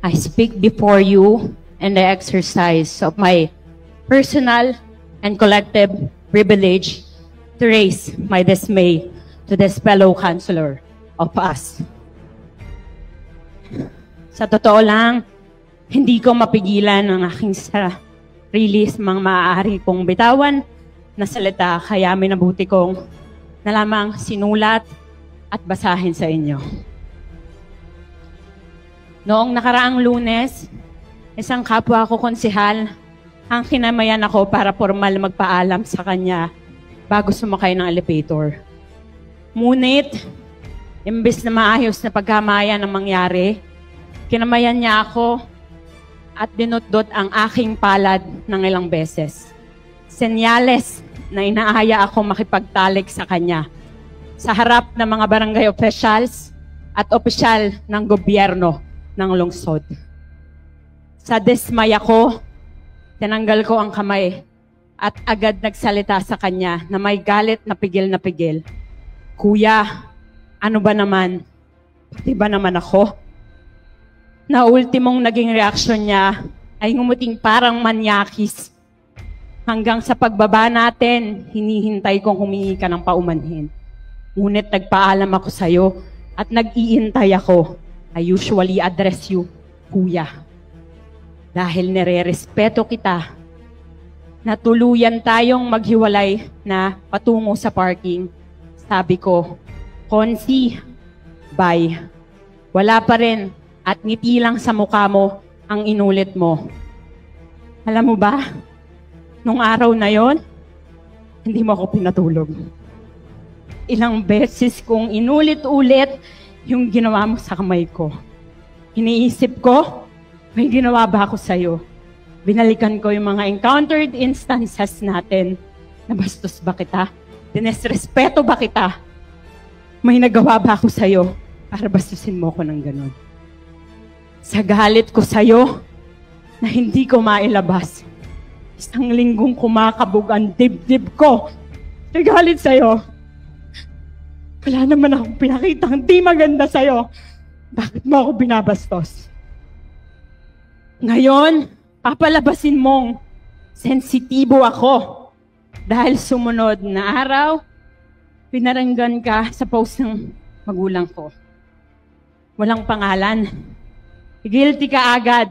I speak before you in the exercise of my personal and collective privilege to raise my dismay to this fellow counselor of us. Sa totoo lang, hindi ko mapigilan ang aking sarili sa mga maaari kong bitawan na salita, kaya minabuti kong na lamang sinulat at basahin sa inyo. Noong nakaraang Lunes, isang kapwa ko konsehal ang kinamayan ako para formal magpaalam sa kanya bago sumakay ng elevator. Ngunit, imbes na maayos na pagkamayan ang mangyari, kinamayan niya ako at dinutdot ang aking palad ng ilang beses. Senyales na inaaya ako makipagtalik sa kanya sa harap ng mga barangay officials at opisyal ng gobyerno ng lungsod. Sa dismay ako, tinanggal ko ang kamay at agad nagsalita sa kanya na may galit na pigil na pigil. Kuya, ano ba naman? Pati ba naman ako? Na ultimong naging reaksyon niya ay ngumuting parang manyakis. Hanggang sa pagbaba natin, hinihintay kong humingi ka ng paumanhin. Ngunit nagpaalam ako sa'yo at nag-iintay ako. I usually address you, Kuya. Dahil nire-respeto kita, natuluyan tayong maghiwalay na patungo sa parking. Sabi ko, Konsi, bye. Wala pa rin at ngiti lang sa mukha mo ang inulit mo. Alam mo ba, nung araw na yon, hindi mo ako pinatulog. Ilang beses kong inulit-ulit yung ginawa mo sa kamay ko. Iniisip ko, may ginawa ba ako sa'yo? Binalikan ko yung mga encountered instances natin. Nabastos ba kita? Dinesrespeto ba kita? May nagawa ba ako sa'yo para bastusin mo ko ng ganun? Sa galit ko sa'yo na hindi ko mailabas, isang linggong kumakabog ang dibdib ko. Sa galit sa'yo, wala naman akong pinakitang di maganda sa'yo. Bakit mo ako binabastos? Ngayon, papalabasin mong sensitibo ako dahil sumunod na araw, pinaranggan ka sa post ng magulang ko. Walang pangalan. Guilty ka agad.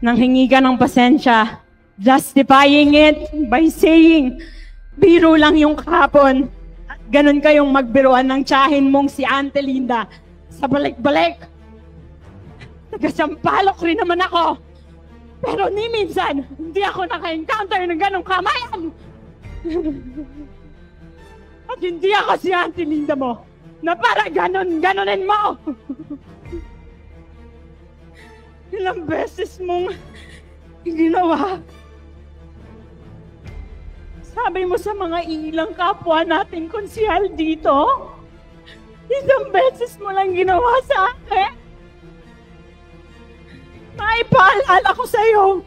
Nang hingi ka ng pasensya, justifying it by saying, biro lang yung kahapon. At ganun kayong magbiruan ng tiyahin mong si Auntie Linda sa balik-balik. Nagasampalok rin naman ako. Pero ni minsan, hindi ako naka-encounter ng ganong kamayan. At hindi ako si Auntie Linda mo na para ganunin mo. Ilang beses mong ginawa. Sabi mo sa mga ilang kapwa nating konsehal dito, isang beses mo lang ginawa sa akin. Maipaalala ko sa'yo,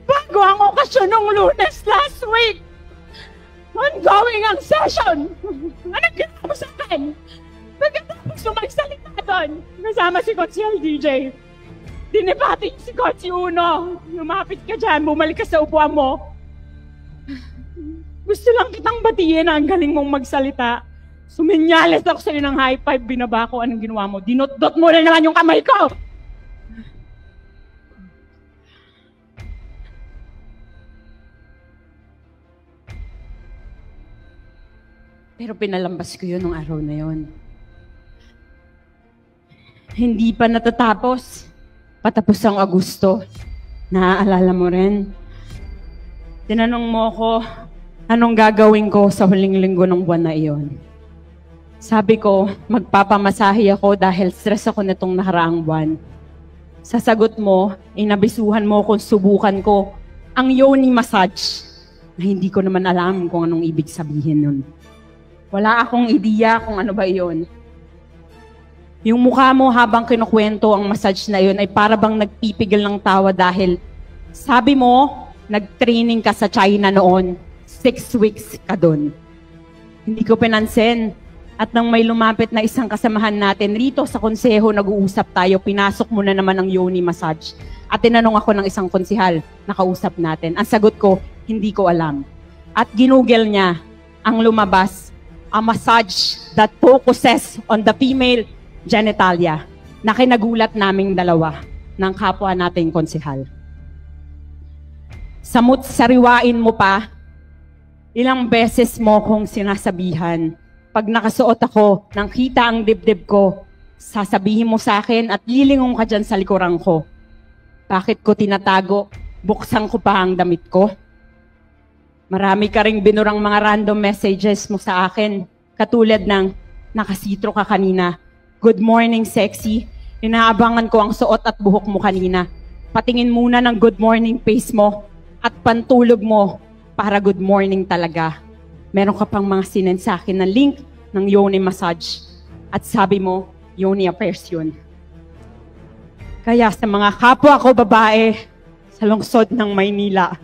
bago ang okasyon ng Lunes last week, ongoing ang session. Anong ginawa mo sa akin? Pagkatapos magsalita doon, kasama si Konsehal DJ, dinibating si Kotsi Uno. Lumapit ka dyan, bumalik ka sa upuan mo. Gusto lang kitang batiin na ang galing mong magsalita. Suminyales ako sa'yo ng high five, binaba ko. Anong ginawa mo? Dinot-dot mo na naman yung kamay ko! Pero pinalambas ko yun nung araw na yun. Hindi pa natatapos. Patapos ang Agosto. Naaalala mo rin. Tinanong mo ko, anong gagawin ko sa huling linggo ng buwan na iyon? Sabi ko, magpapamasahe ako dahil stress ako nitong nakaraang buwan. Sa sagot mo, inabisuhan mo kung subukan ko ang yoni massage na hindi ko naman alam kung anong ibig sabihin nun. Wala akong ideya kung ano ba iyon. Yung mukha mo habang kinukwento ang massage na yun ay para bang nagpipigil ng tawa dahil sabi mo, nag-training ka sa China noon, 6 weeks ka dun. Hindi ko pinansin At nang may lumapit na isang kasamahan natin rito sa konseho, nag-uusap tayo, pinasok mo na naman ang yoni massage. At tinanong ako ng isang konsehal, nakausap natin. Ang sagot ko, hindi ko alam. At ginugel niya ang lumabas, a massage that focuses on the female genitalia, na kinagulat naming dalawa ng kapwa nating konsehal. Samot sariwain mo pa, ilang beses mo kong sinasabihan, pag nakasuot ako nang kita ang dibdib ko, sasabihin mo sa akin at lilingon ka dyan sa likuran ko. Bakit ko tinatago? Buksan ko pa ang damit ko? Marami ka ring binurang mga random messages mo sa akin, katulad ng nakasitro ka kanina. Good morning, sexy. Inaabangan ko ang suot at buhok mo kanina. Patingin muna ng good morning face mo at pantulog mo para good morning talaga. Meron ka pang mga sinend sa akin na link ng yoni massage at sabi mo, yoni affairs yun. Kaya sa mga kapwa ko babae sa lungsod ng Maynila,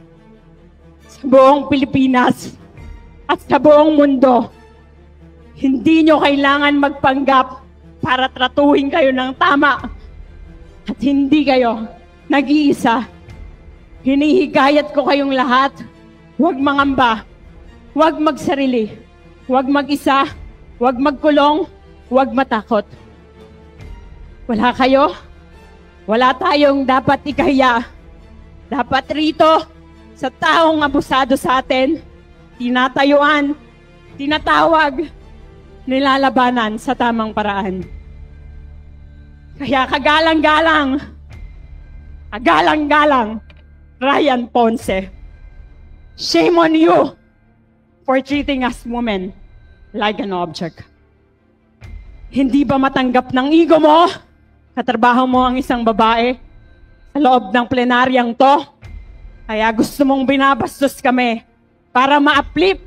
sa buong Pilipinas at sa buong mundo, hindi nyo kailangan magpanggap para tratuhin kayo ng tama at hindi kayo nag-iisa. Hinihikayat ko kayong lahat, huwag mangamba, huwag magsarili, huwag mag-isa, huwag magkulong, huwag matakot. Wala kayo, wala tayong dapat ikahiya. Dapat rito, sa taong abusado sa atin, tinatayuan, tinatawag, nilalabanan sa tamang paraan. Kaya kagalang-galang, Ryan Ponce, shame on you for treating us women like an object. Hindi ba matanggap ng ego mo? Katrabaho mo ang isang babae sa loob ng plenaryang to. Kaya gusto mong binabastos kami para ma-uplift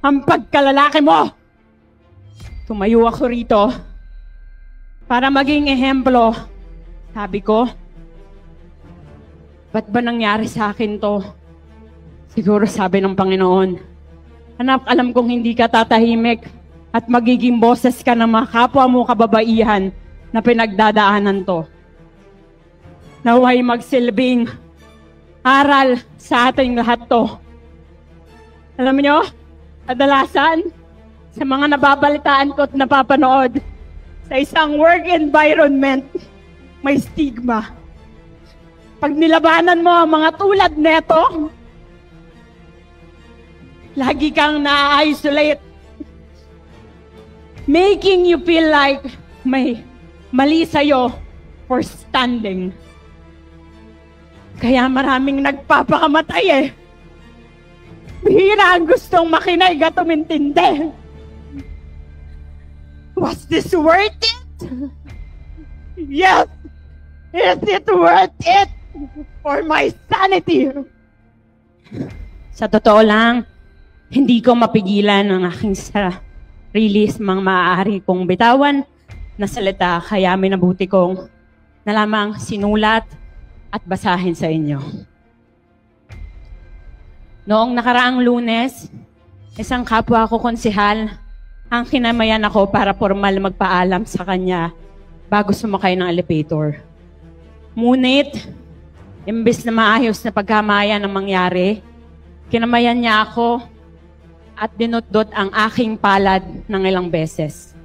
ang pagkalalaki mo. Tumayo ako rito para maging ehemplo. Sabi ko, ba't ba nangyari sa akin to? Siguro sabi ng Panginoon, anak, alam kong hindi ka tatahimik at magiging boses ka ng mga kapwa mo kababaihan na pinagdadaanan to. Naway magsilbing aral sa ating lahat to. Alam niyo, kadalasan, sa mga nababalitaan ko at napapanood, sa isang work environment, may stigma. Pag nilabanan mo ang mga tulad neto, lagi kang na-isolate, making you feel like may mali sa'yo for standing. Kaya maraming nagpapakamatay eh. Bihira ang gustong makinig at umintindi. Was this worth it? Yes! Is it worth it for my sanity? Sa totoo lang, hindi ko mapigilan ang aking sarili sa mga maaari kong bitawan na salita, kaya minabuti kong na lamang sinulat at basahin sa inyo. Noong nakaraang Lunes, isang kapwa ko konsehal ang kinamayan ako para formal magpaalam sa kanya bago sumakay ng elevator. Ngunit, imbes na maayos na pagkamayan ang mangyari, kinamayan niya ako at dinutdot ang aking palad ng ilang beses.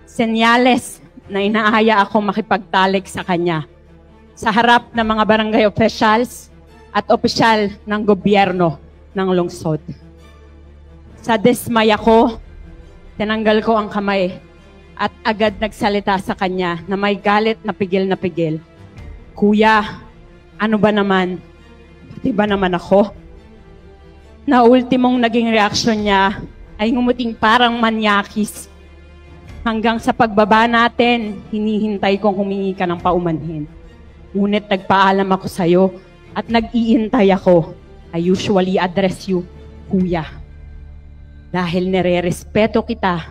Senyales na inaaya ako makipagtalik sa kanya sa harap ng mga barangay officials at opisyal ng gobyerno ng lungsod. Sa dismay ako, tinanggal ko ang kamay at agad nagsalita sa kanya na may galit na pigil. Kuya, ano ba naman? Pati ba naman ako? Na ultimong naging reaksyon niya ay ngumuting parang manyakis. Hanggang sa pagbaba natin, hinihintay kong humingi ka ng paumanhin. Ngunit nagpaalam ako sa'yo at nag-iintay ako. I usually address you, Kuya. Dahil nire-respeto kita,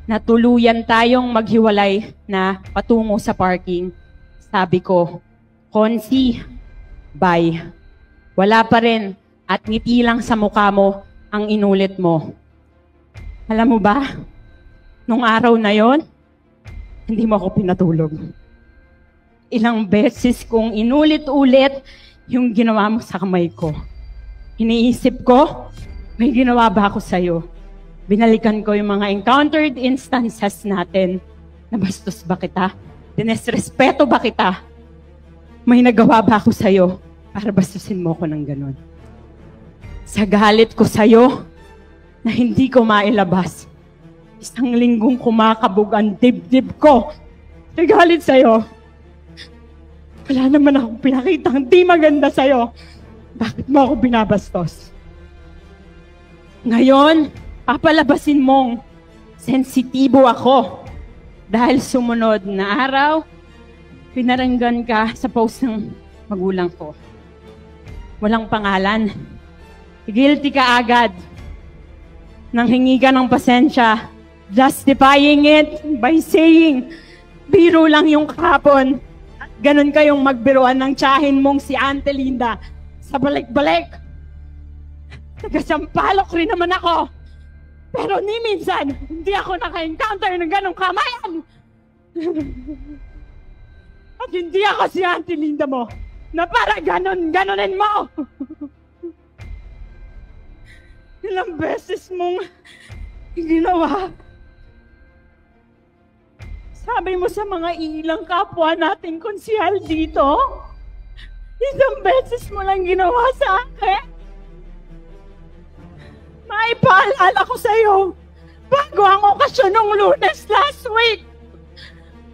natuluyan tayong maghiwalay na patungo sa parking. Sabi ko, Konsi, bye. Wala pa rin at ngiti lang sa mukha mo ang inulit mo. Alam mo ba, Nung araw na yon, hindi mo ako pinatulog. Ilang beses kong inulit-ulit yung ginawa mo sa kamay ko. Iniisip ko, may ginawa ba ako sa'yo? Binalikan ko yung mga encountered instances natin. Nabastos ba kita? Dinesrespeto ba kita? May nagawa ba ako sa'yo para bastusin mo ko ng ganon? Sa galit ko sa'yo na hindi ko mailabas, isang linggong kumakabog ang dibdib ko. Sa galit sa'yo, wala naman akong pinakitang di maganda sa'yo. Bakit mo ako binabastos? Ngayon, papalabasin mong sensitibo ako. Dahil sumunod na araw, pinaranggan ka sa post ng magulang ko. Walang pangalan. Guilty ka agad. Nang hingi ka ng pasensya, justifying it by saying, biro lang yung kahapon. At ganun kayong magbiruan ng tiyahin mong si Auntie Linda sa balik-balik. Nagasampalok rin naman ako. Pero ni minsan, hindi ako naka-encounter ng ganong kamayan. At hindi ako si Auntie Linda mo na para ganonin mo. Ilang beses mong ginawa. Sabi mo sa mga ilang kapwa nating konsihal dito, isang beses mo lang ginawa sa akin. Maipaalala ko sa'yo, bago ang okasyon ng Lunes last week,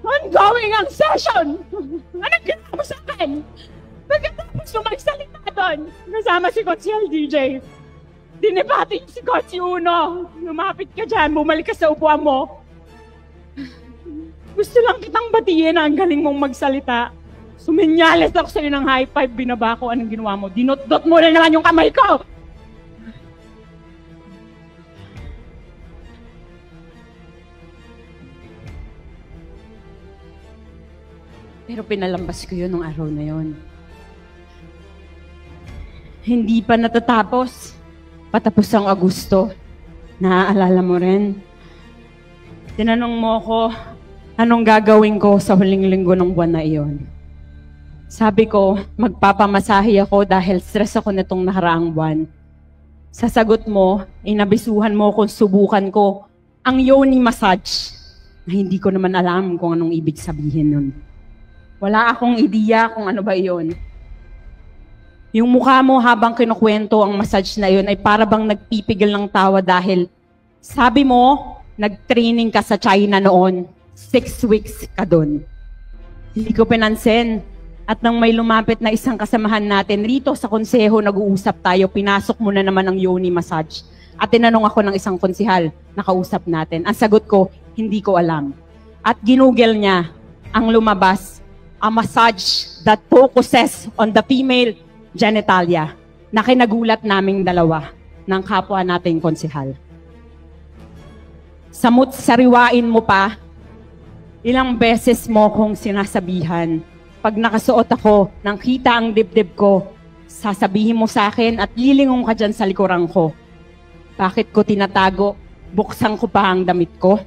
ongoing ang session. Anong ginawa mo sa akin? Pagkatapos mo magsalita doon, kasama si Coach DJ, dinibati si Coach Uno. Lumapit ka dyan, bumalik ka sa upuan mo. Gusto lang kitang batiin na ang galing mong magsalita. Suminyales ako sa'yo ng high five, binaba ko. Anong ginawa mo? Dinot-dot mo na naman yung kamay ko! Pero pinalambas ko yun nung araw na yun. Hindi pa natatapos. Patapos ang Agosto. Naaalala mo rin. Tinanong mo ko, anong gagawin ko sa huling linggo ng buwan na iyon? Sabi ko, magpapamasahe ako dahil stress ako nitong nakaraang buwan. Sa sagot mo, inabisuhan mo kung subukan ko ang yoni massage na hindi ko naman alam kung anong ibig sabihin nun. Wala akong ideya kung ano ba iyon. Yung mukha mo habang kinukwento ang massage na iyon ay para bang nagpipigil ng tawa dahil sabi mo, nag-training ka sa China noon. 6 weeks ka doon. Hindi ko pinansin. At nang may lumapit na isang kasamahan natin rito sa konseho, nag-uusap tayo, pinasok mo na naman ang yoni massage. At tinanong ako ng isang konsehal, nakausap natin. Ang sagot ko, hindi ko alam. At ginugel niya ang lumabas, a massage that focuses on the female genitalia na kinagulat naming dalawa ng kapwa nating konsehal. Sariwain mo pa, ilang beses mo kong sinasabihan, pag nakasuot ako nang kita ang dibdib ko, sasabihin mo sa akin at lilingon ka dyan sa likuran ko. Bakit ko tinatago? Buksan ko pa ang damit ko?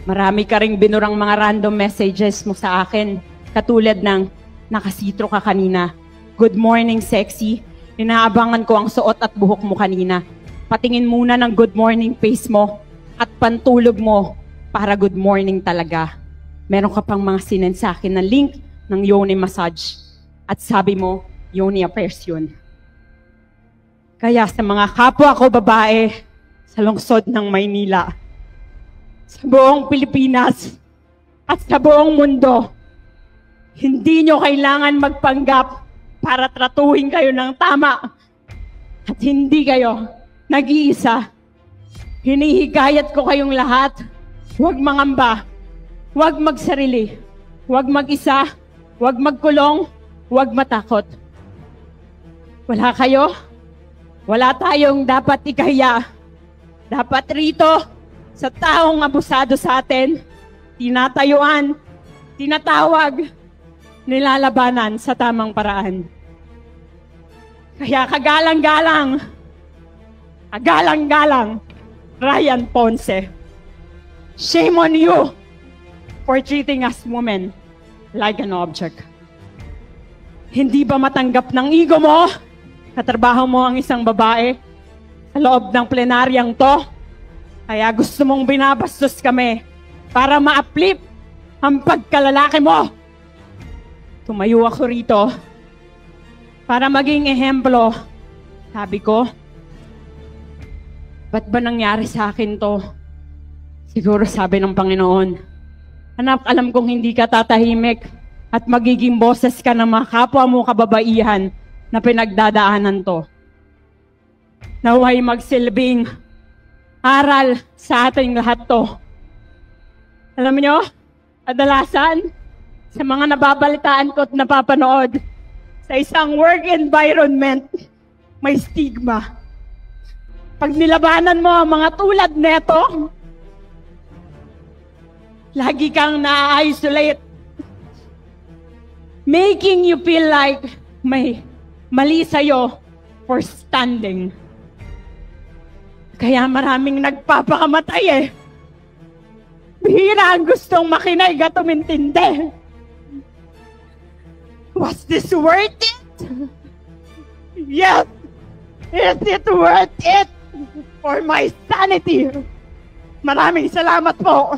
Marami ka ring binurang mga random messages mo sa akin, katulad ng, nakasitro ka kanina. Good morning, sexy. Inaabangan ko ang suot at buhok mo kanina. Patingin muna ng good morning face mo at pantulog mo para good morning talaga. Meron ka pang mga sinend sa akin na link ng yoni massage. At sabi mo, yoni affairs yun. Kaya sa mga kapwa ko babae sa lungsod ng Maynila, sa buong Pilipinas at sa buong mundo, hindi nyo kailangan magpanggap para tratuhin kayo ng tama at hindi kayo nag-iisa. Hinihikayat ko kayong lahat, huwag mangamba, huwag magsarili, huwag mag-isa, huwag magkulong, huwag matakot. Wala kayo, wala tayong dapat ikahiya. Dapat rito, sa taong abusado sa atin, tinatayuan, tinatawag, nilalabanan sa tamang paraan. Kaya kagalang-galang, Ryan Ponce. Shame on you for treating us women like an object. Hindi ba matanggap ng ego mo? Katrabaho mo ang isang babae sa loob ng plenaryang to. Kaya gusto mong binabastos kami para ma-uplift ang pagkalalaki mo. Tumayo ako rito para maging ehemplo. Sabi ko, ba't ba nangyari sa akin to? Siguro sabi ng Panginoon, anak, alam kong hindi ka tatahimik at magiging boses ka ng mga kapwa mo kababaihan na pinagdadaanan to. Naway magsilbing aral sa ating lahat to. Alam niyo, kadalasan sa mga nababalitaan ko at napapanood, sa isang work environment, may stigma. Pag nilabanan mo ang mga tulad neto, lagi kang na-isolate, making you feel like may mali sa'yo for standing. Kaya maraming nagpapakamatay eh. Bihira ang gustong makinig at umintindi. Was this worth it? Yes! Is it worth it for my sanity? Maraming salamat po.